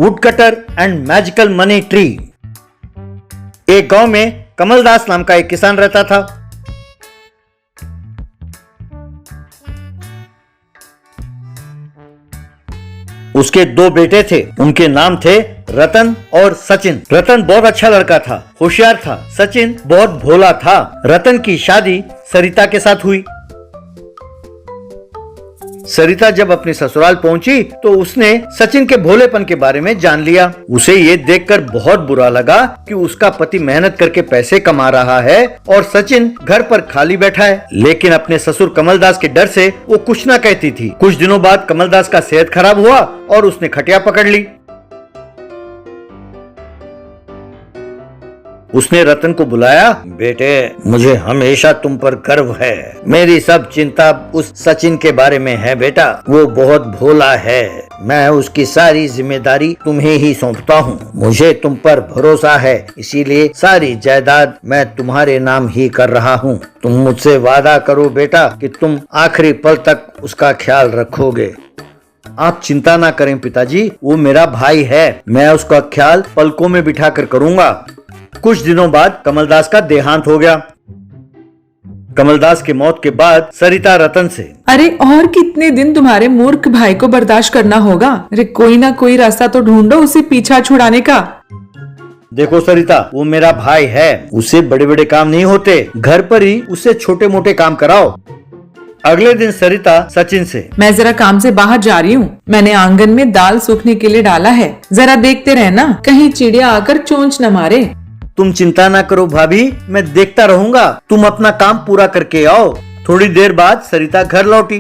Woodcutter and magical money tree. एक गांव में कमलदास नाम का एक किसान रहता था। उसके दो बेटे थे, उनके नाम थे रतन और सचिन। रतन बहुत अच्छा लड़का था, होशियार था। सचिन बहुत भोला था। रतन की शादी सरिता के साथ हुई। सरिता जब अपने ससुराल पहुंची तो उसने सचिन के भोलेपन के बारे में जान लिया। उसे ये देखकर बहुत बुरा लगा कि उसका पति मेहनत करके पैसे कमा रहा है और सचिन घर पर खाली बैठा है। लेकिन अपने ससुर कमलदास के डर से वो कुछ न कहती थी। कुछ दिनों बाद कमलदास का सेहत खराब हुआ और उसने खटिया पकड़ ली। उसने रतन को बुलाया। बेटे, मुझे हमेशा तुम पर गर्व है। मेरी सब चिंता उस सचिन के बारे में है बेटा। वो बहुत भोला है। मैं उसकी सारी जिम्मेदारी तुम्हें ही सौंपता हूँ। मुझे तुम पर भरोसा है, इसीलिए सारी जायदाद मैं तुम्हारे नाम ही कर रहा हूँ। तुम मुझसे वादा करो बेटा कि तुम आखिरी पल तक उसका ख्याल रखोगे। आप चिंता ना करें पिताजी, वो मेरा भाई है। मैं उसका ख्याल पलकों में बिठा कर करूँगा। कुछ दिनों बाद कमलदास का देहांत हो गया। कमलदास की मौत के बाद सरिता रतन से, अरे और कितने दिन तुम्हारे मूर्ख भाई को बर्दाश्त करना होगा। अरे कोई ना कोई रास्ता तो ढूंढो उसे पीछा छुड़ाने का। देखो सरिता, वो मेरा भाई है। उसे बड़े बड़े काम नहीं होते। घर पर ही उससे छोटे मोटे काम कराओ। अगले दिन सरिता सचिन से, मैं जरा काम से बाहर जा रही हूँ। मैंने आंगन में दाल सूखने के लिए डाला है, जरा देखते रहना कहीं चिड़िया आकर चोंच न मारे। तुम चिंता ना करो भाभी, मैं देखता रहूंगा। तुम अपना काम पूरा करके आओ। थोड़ी देर बाद सरिता घर लौटी।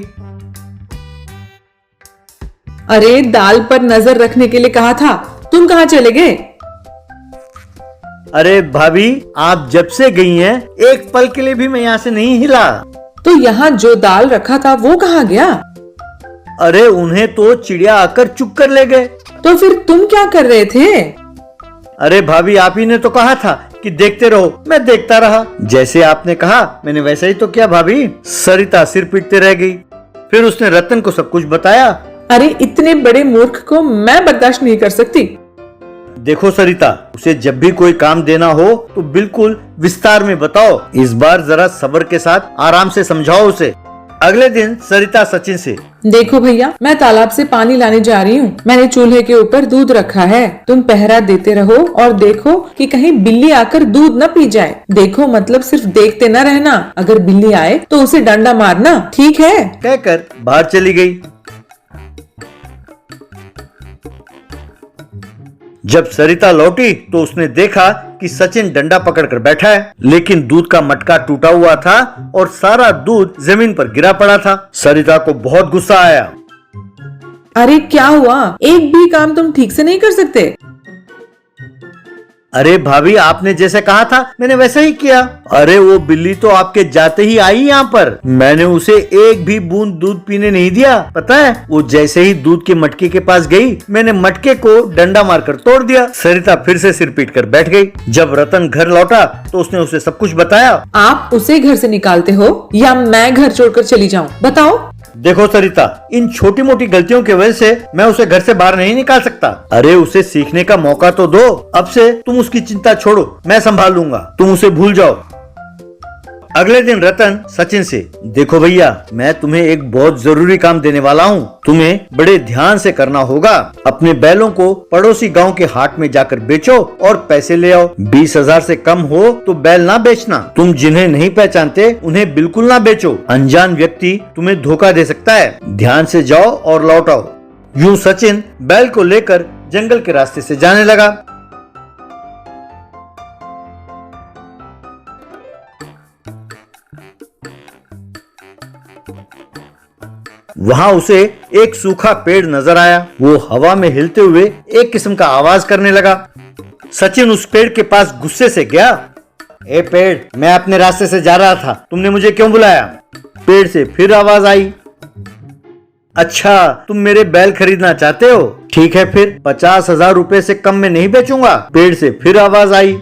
अरे दाल पर नजर रखने के लिए कहा था, तुम कहाँ चले गए? अरे भाभी, आप जब से गई हैं, एक पल के लिए भी मैं यहाँ से नहीं हिला। तो यहाँ जो दाल रखा था वो कहाँ गया? अरे उन्हें तो चिड़िया आकर चुग कर ले गए। तो फिर तुम क्या कर रहे थे? अरे भाभी, आप ही ने तो कहा था कि देखते रहो। मैं देखता रहा। जैसे आपने कहा मैंने वैसा ही तो किया भाभी। सरिता सिर पीटते रह गई। फिर उसने रतन को सब कुछ बताया। अरे इतने बड़े मूर्ख को मैं बर्दाश्त नहीं कर सकती। देखो सरिता, उसे जब भी कोई काम देना हो तो बिल्कुल विस्तार में बताओ। इस बार जरा सब्र के साथ आराम से समझाओ उसे। अगले दिन सरिता सचिन से, देखो भैया, मैं तालाब से पानी लाने जा रही हूँ। मैंने चूल्हे के ऊपर दूध रखा है। तुम पहरा देते रहो और देखो कि कहीं बिल्ली आकर दूध न पी जाए। देखो मतलब सिर्फ देखते न रहना। अगर बिल्ली आए तो उसे डंडा मारना, ठीक है? कहकर बाहर चली गई। जब सरिता लौटी तो उसने देखा कि सचिन डंडा पकड़कर बैठा है, लेकिन दूध का मटका टूटा हुआ था और सारा दूध जमीन पर गिरा पड़ा था। सरिता को बहुत गुस्सा आया। अरे क्या हुआ? एक भी काम तुम ठीक से नहीं कर सकते? अरे भाभी, आपने जैसे कहा था मैंने वैसा ही किया। अरे वो बिल्ली तो आपके जाते ही आई यहाँ पर। मैंने उसे एक भी बूंद दूध पीने नहीं दिया। पता है, वो जैसे ही दूध के मटके के पास गई, मैंने मटके को डंडा मारकर तोड़ दिया। सरिता फिर से सिर पीट कर बैठ गई। जब रतन घर लौटा तो उसने उसे सब कुछ बताया। आप उसे घर से निकालते हो या मैं घर छोड़कर चली जाऊँ? बताओ। देखो सरिता, इन छोटी मोटी गलतियों की वजह से मैं उसे घर से बाहर नहीं निकाल सकता। अरे उसे सीखने का मौका तो दो। अब से तुम उसकी चिंता छोड़ो, मैं संभाल लूंगा। तुम उसे भूल जाओ। अगले दिन रतन सचिन से, देखो भैया, मैं तुम्हें एक बहुत जरूरी काम देने वाला हूँ। तुम्हें बड़े ध्यान से करना होगा। अपने बैलों को पड़ोसी गांव के हाट में जाकर बेचो और पैसे ले आओ। 20,000 से कम हो तो बैल ना बेचना। तुम जिन्हें नहीं पहचानते उन्हें बिल्कुल ना बेचो। अनजान व्यक्ति तुम्हें धोखा दे सकता है। ध्यान से जाओ और लौट आओ। यूं सचिन बैल को लेकर जंगल के रास्ते से जाने लगा। वहाँ उसे एक सूखा पेड़ नजर आया। वो हवा में हिलते हुए एक किस्म का आवाज करने लगा। सचिन उस पेड़ के पास गुस्से से गया। ए पेड़, मैं अपने रास्ते से जा रहा था, तुमने मुझे क्यों बुलाया? पेड़ से फिर आवाज आई। अच्छा, तुम मेरे बैल खरीदना चाहते हो? ठीक है फिर 50,000 रुपए से कम में नहीं बेचूंगा। पेड़ से फिर आवाज आई।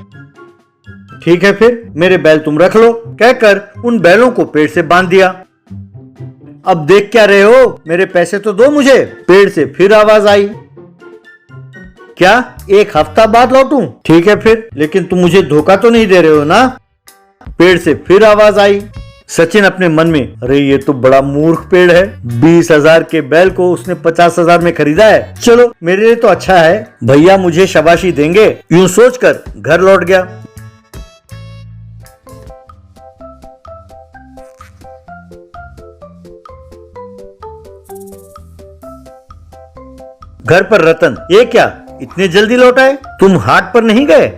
ठीक है फिर मेरे बैल तुम रख लो। कहकर उन बैलों को पेड़ से बांध दिया। अब देख क्या रहे हो, मेरे पैसे तो दो मुझे। पेड़ से फिर आवाज आई। क्या 1 हफ्ता बाद लौटूं? ठीक है फिर, लेकिन तुम मुझे धोखा तो नहीं दे रहे हो ना? पेड़ से फिर आवाज आई। सचिन अपने मन में, अरे ये तो बड़ा मूर्ख पेड़ है, 20,000 के बैल को उसने 50,000 में खरीदा है। चलो मेरे लिए तो अच्छा है, भैया मुझे शाबाशी देंगे। यूं सोचकर घर लौट गया। घर पर रतन, ये क्या इतने जल्दी लौट आए? तुम हाट पर नहीं गए?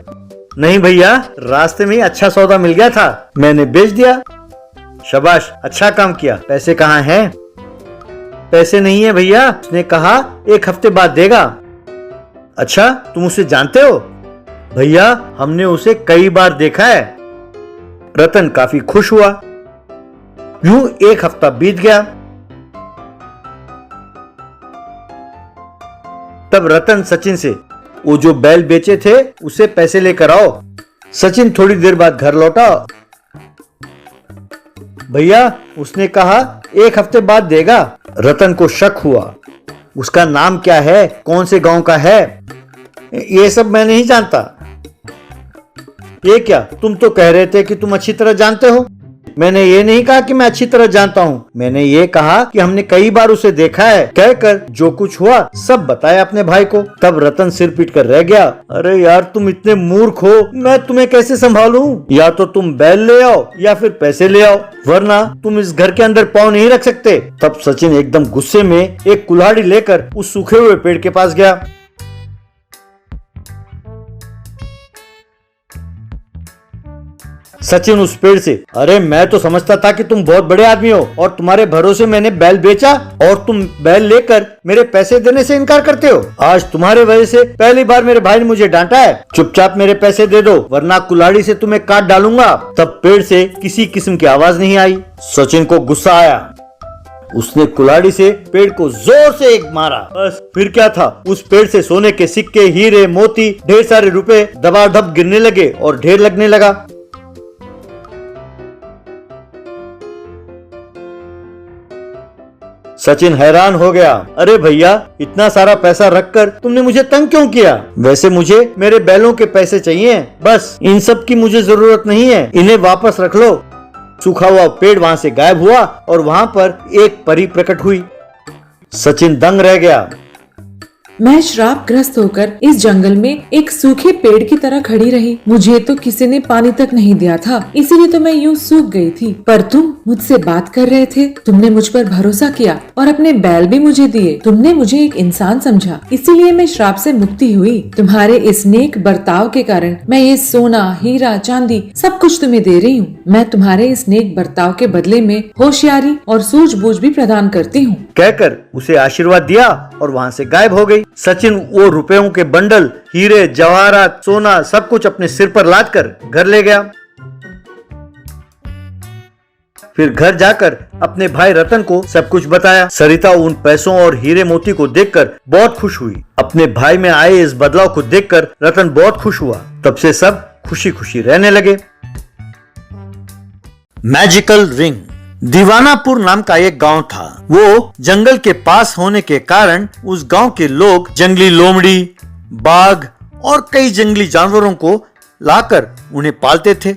नहीं भैया, रास्ते में ही अच्छा सौदा मिल गया था, मैंने बेच दिया। शाबाश, अच्छा काम किया। पैसे कहाँ हैं? पैसे नहीं है भैया, उसने कहा 1 हफ्ते बाद देगा। अच्छा, तुम उसे जानते हो? भैया हमने उसे कई बार देखा है। रतन काफी खुश हुआ। यूं 1 हफ्ता बीत गया। तब रतन सचिन से, वो जो बैल बेचे थे उसे पैसे लेकर आओ। सचिन थोड़ी देर बाद घर लौटा। भैया उसने कहा 1 हफ्ते बाद देगा। रतन को शक हुआ। उसका नाम क्या है, कौन से गांव का है, ये सब मैं नहीं जानता। ये क्या, तुम तो कह रहे थे कि तुम अच्छी तरह जानते हो। मैंने ये नहीं कहा कि मैं अच्छी तरह जानता हूँ, मैंने ये कहा कि हमने कई बार उसे देखा है। कहकर जो कुछ हुआ सब बताया अपने भाई को। तब रतन सिर पीट कर रह गया। अरे यार तुम इतने मूर्ख हो, मैं तुम्हें कैसे संभालूं? या तो तुम बैल ले आओ या फिर पैसे ले आओ, वरना तुम इस घर के अंदर पाँव नहीं रख सकते। तब सचिन एकदम गुस्से में एक कुल्हाड़ी लेकर उस सूखे हुए पेड़ के पास गया। सचिन उस पेड़ से, अरे मैं तो समझता था कि तुम बहुत बड़े आदमी हो और तुम्हारे भरोसे मैंने बैल बेचा और तुम बैल लेकर मेरे पैसे देने से इनकार करते हो। आज तुम्हारे वजह से पहली बार मेरे भाई ने मुझे डांटा है। चुपचाप मेरे पैसे दे दो, वरना कुल्हाड़ी से तुम्हें काट डालूंगा। तब पेड़ से किसी किस्म की आवाज नहीं आई। सचिन को गुस्सा आया। उसने कुल्हाड़ी से पेड़ को जोर से एक मारा। बस फिर क्या था, उस पेड़ से सोने के सिक्के, हीरे, मोती, ढेर सारे रुपए दबादब गिरने लगे और ढेर लगने लगा। सचिन हैरान हो गया। अरे भैया, इतना सारा पैसा रखकर तुमने मुझे तंग क्यों किया? वैसे मुझे मेरे बैलों के पैसे चाहिए, बस इन सब की मुझे जरूरत नहीं है, इन्हें वापस रख लो। सूखा हुआ पेड़ वहां से गायब हुआ और वहां पर एक परी प्रकट हुई। सचिन दंग रह गया। मैं श्राप ग्रस्त होकर इस जंगल में एक सूखे पेड़ की तरह खड़ी रही। मुझे तो किसी ने पानी तक नहीं दिया था, इसीलिए तो मैं यूं सूख गई थी। पर तुम मुझसे बात कर रहे थे, तुमने मुझ पर भरोसा किया और अपने बैल भी मुझे दिए। तुमने मुझे एक इंसान समझा, इसीलिए मैं श्राप से मुक्ति हुई। तुम्हारे इस नेक बर्ताव के कारण मैं ये सोना, हीरा, चांदी सब कुछ तुम्हें दे रही हूँ। मैं तुम्हारे इस नेक बर्ताव के बदले में होशियारी और सूझबूझ भी प्रदान करती हूँ। कहकर उसे आशीर्वाद दिया और वहां से गायब हो गई। सचिन वो रुपयों के बंडल, हीरे, जवाहरात, सोना सब कुछ अपने सिर पर लादकर घर ले गया। फिर घर जाकर अपने भाई रतन को सब कुछ बताया। सरिता उन पैसों और हीरे मोती को देखकर बहुत खुश हुई। अपने भाई में आए इस बदलाव को देखकर रतन बहुत खुश हुआ। तब से सब खुशी खुशी रहने लगे। Magical ring. दीवानापुर नाम का एक गांव था। वो जंगल के पास होने के कारण उस गांव के लोग जंगली लोमड़ी, बाघ और कई जंगली जानवरों को लाकर उन्हें पालते थे।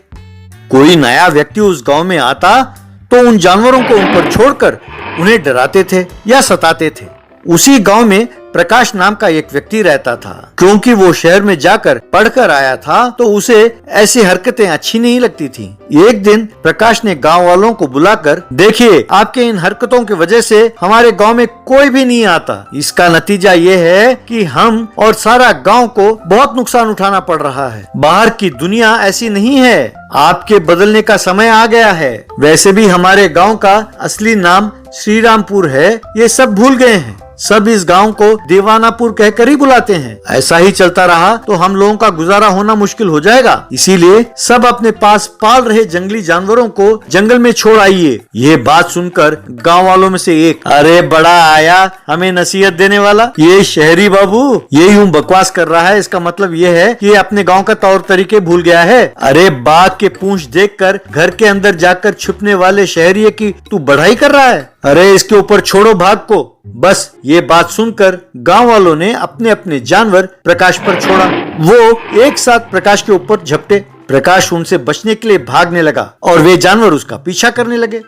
कोई नया व्यक्ति उस गांव में आता तो उन जानवरों को उन पर छोड़कर उन्हें डराते थे या सताते थे। उसी गांव में प्रकाश नाम का एक व्यक्ति रहता था। क्योंकि वो शहर में जाकर पढ़कर आया था तो उसे ऐसी हरकतें अच्छी नहीं लगती थी। एक दिन प्रकाश ने गांव वालों को बुलाकर, देखिए आपके इन हरकतों की वजह से हमारे गांव में कोई भी नहीं आता। इसका नतीजा ये है कि हम और सारा गांव को बहुत नुकसान उठाना पड़ रहा है। बाहर की दुनिया ऐसी नहीं है, आपके बदलने का समय आ गया है। वैसे भी हमारे गांव का असली नाम श्रीरामपुर है, ये सब भूल गए हैं। सब इस गांव को दीवानापुर कहकर ही बुलाते हैं। ऐसा ही चलता रहा तो हम लोगों का गुजारा होना मुश्किल हो जाएगा। इसीलिए सब अपने पास पाल रहे जंगली जानवरों को जंगल में छोड़ आइए। ये बात सुनकर गांव वालों में से एक, अरे बड़ा आया हमें नसीहत देने वाला, ये शहरी बाबू ये यूं बकवास कर रहा है, इसका मतलब ये है कि ये अपने गाँव का तौर तरीके भूल गया है। अरे बाघ के पूंछ देखकर घर के अंदर जाकर छुपने वाले शहरी की तू बढ़ाई कर रहा है। अरे इसके ऊपर छोड़ो भाग को। बस ये बात सुनकर गांव वालों ने अपने अपने जानवर प्रकाश पर छोड़ा। वो एक साथ प्रकाश के ऊपर झपटे। प्रकाश उनसे बचने के लिए भागने लगा और वे जानवर उसका पीछा करने लगे।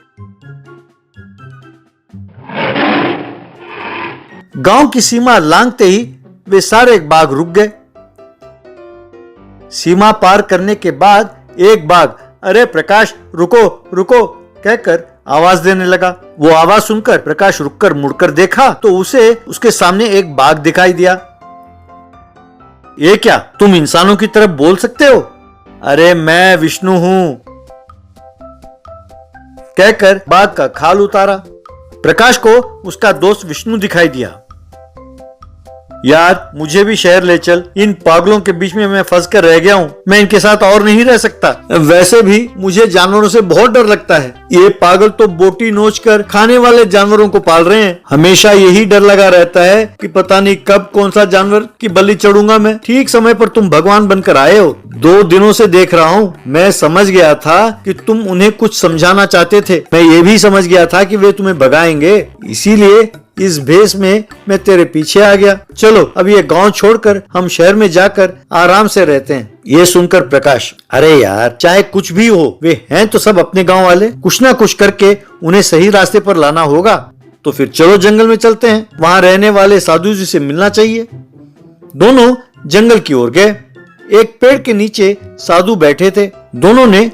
गांव की सीमा लांघते ही वे सारे बाघ रुक गए। सीमा पार करने के बाद एक बाघ अरे प्रकाश रुको रुको कहकर आवाज देने लगा। वो आवाज सुनकर प्रकाश रुककर मुड़कर देखा तो उसे उसके सामने एक बाघ दिखाई दिया। ये क्या, तुम इंसानों की तरफ बोल सकते हो? अरे मैं विष्णु हूं कहकर बाघ का खाल उतारा। प्रकाश को उसका दोस्त विष्णु दिखाई दिया। यार मुझे भी शहर ले चल, इन पागलों के बीच में मैं फंस कर रह गया हूँ, मैं इनके साथ और नहीं रह सकता। वैसे भी मुझे जानवरों से बहुत डर लगता है। ये पागल तो बोटी नोच कर खाने वाले जानवरों को पाल रहे हैं। हमेशा यही डर लगा रहता है कि पता नहीं कब कौन सा जानवर की बलि चढ़ूंगा मैं। ठीक समय पर तुम भगवान बनकर आए हो। 2 दिनों से देख रहा हूँ। मैं समझ गया था कि तुम उन्हें कुछ समझाना चाहते थे। मैं ये भी समझ गया था कि वे तुम्हें भगाएंगे, इसीलिए इस भेष में मैं तेरे पीछे आ गया। चलो अब ये गांव छोड़कर हम शहर में जाकर आराम से रहते हैं। ये सुनकर प्रकाश अरे यार चाहे कुछ भी हो, वे हैं तो सब अपने गांव वाले, कुछ ना कुछ करके उन्हें सही रास्ते पर लाना होगा। तो फिर चलो जंगल में चलते हैं, वहां रहने वाले साधु जी से मिलना चाहिए। दोनों जंगल की ओर गए। एक पेड़ के नीचे साधु बैठे थे। दोनों ने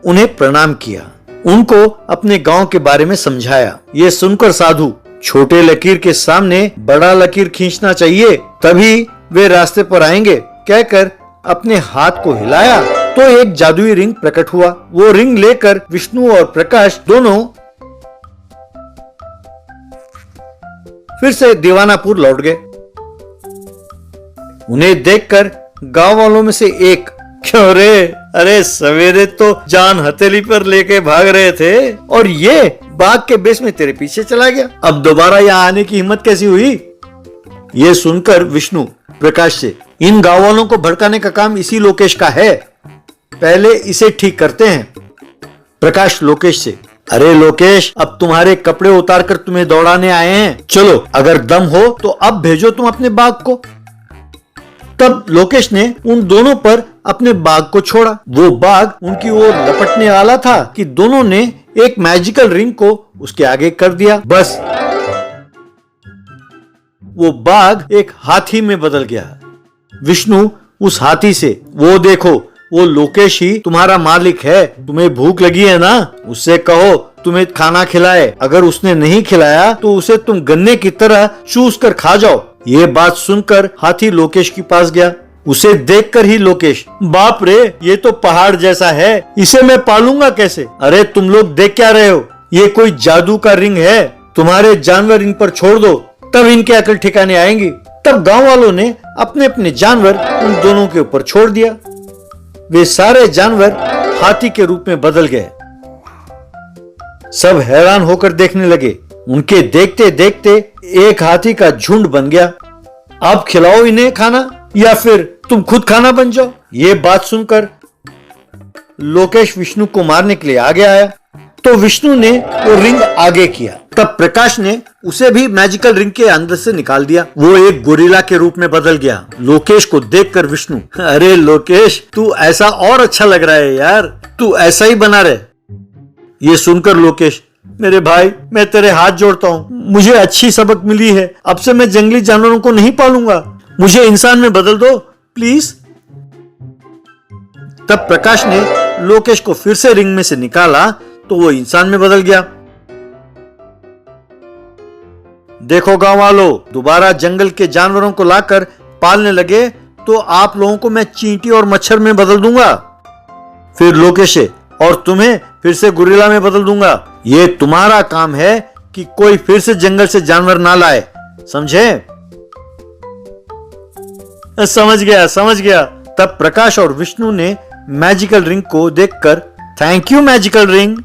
उन्हें प्रणाम किया, उनको अपने गांव के बारे में समझाया। ये सुनकर साधु छोटे लकीर के सामने बड़ा लकीर खींचना चाहिए, तभी वे रास्ते पर आएंगे कहकर अपने हाथ को हिलाया तो एक जादुई रिंग प्रकट हुआ। वो रिंग लेकर विष्णु और प्रकाश दोनों फिर से दीवानापुर लौट गए। उन्हें देखकर गांव वालों में से एक क्यों रे, अरे सवेरे तो जान हथेली पर लेके भाग रहे थे और ये बाघ के बेस में तेरे पीछे चला गया, अब दोबारा यहाँ आने की हिम्मत कैसी हुई? ये सुनकर विष्णु प्रकाश से इन गांव वालों को भड़काने का काम इसी लोकेश का है, पहले इसे ठीक करते हैं। प्रकाश लोकेश से अरे लोकेश अब तुम्हारे कपड़े उतार कर तुम्हें दौड़ाने आए हैं, चलो अगर दम हो तो अब भेजो तुम अपने बाघ को। तब लोकेश ने उन दोनों पर अपने बाघ को छोड़ा। वो बाघ उनकी ओर लपटने वाला था कि दोनों ने एक मैजिकल रिंग को उसके आगे कर दिया। बस वो बाघ एक हाथी में बदल गया। विष्णु उस हाथी से वो देखो वो लोकेश ही तुम्हारा मालिक है, तुम्हें भूख लगी है ना, उससे कहो तुम्हें खाना खिलाए, अगर उसने नहीं खिलाया तो उसे तुम गन्ने की तरह चूस कर खा जाओ। ये बात सुनकर हाथी लोकेश के पास गया। उसे देखकर ही लोकेश बाप रे ये तो पहाड़ जैसा है, इसे मैं पालूंगा कैसे? अरे तुम लोग देख क्या रहे हो, ये कोई जादू का रिंग है, तुम्हारे जानवर इन पर छोड़ दो तब इनके अकल ठिकाने आएंगी। तब गांव वालों ने अपने अपने जानवर उन दोनों के ऊपर छोड़ दिया। वे सारे जानवर हाथी के रूप में बदल गए। सब हैरान होकर देखने लगे। उनके देखते देखते एक हाथी का झुंड बन गया। अब खिलाओ इन्हें खाना या फिर तुम खुद खाना बन जाओ। ये बात सुनकर लोकेश विष्णु को मारने के लिए आगे आया तो विष्णु ने वो रिंग आगे किया। तब प्रकाश ने उसे भी मैजिकल रिंग के अंदर से निकाल दिया। वो एक गोरिल्ला के रूप में बदल गया। लोकेश को देखकर विष्णु अरे लोकेश तू ऐसा और अच्छा लग रहा है यार, तू ऐसा ही बना रहे। ये सुनकर लोकेश मेरे भाई मैं तेरे हाथ जोड़ता हूँ, मुझे अच्छी सबक मिली है, अब से मैं जंगली जानवरों को नहीं पालूंगा, मुझे इंसान में बदल दो प्लीज। तब प्रकाश ने लोकेश को फिर से रिंग में से निकाला तो वो इंसान में बदल गया। देखो गांव वालों, दोबारा जंगल के जानवरों को लाकर पालने लगे तो आप लोगों को मैं चींटी और मच्छर में बदल दूंगा, फिर लोकेश और तुम्हें फिर से गोरिल्ला में बदल दूंगा। ये तुम्हारा काम है कि कोई फिर से जंगल से जानवर ना लाए, समझे? समझ गया। तब प्रकाश और विष्णु ने मैजिकल रिंग को देखकर थैंक यू मैजिकल रिंग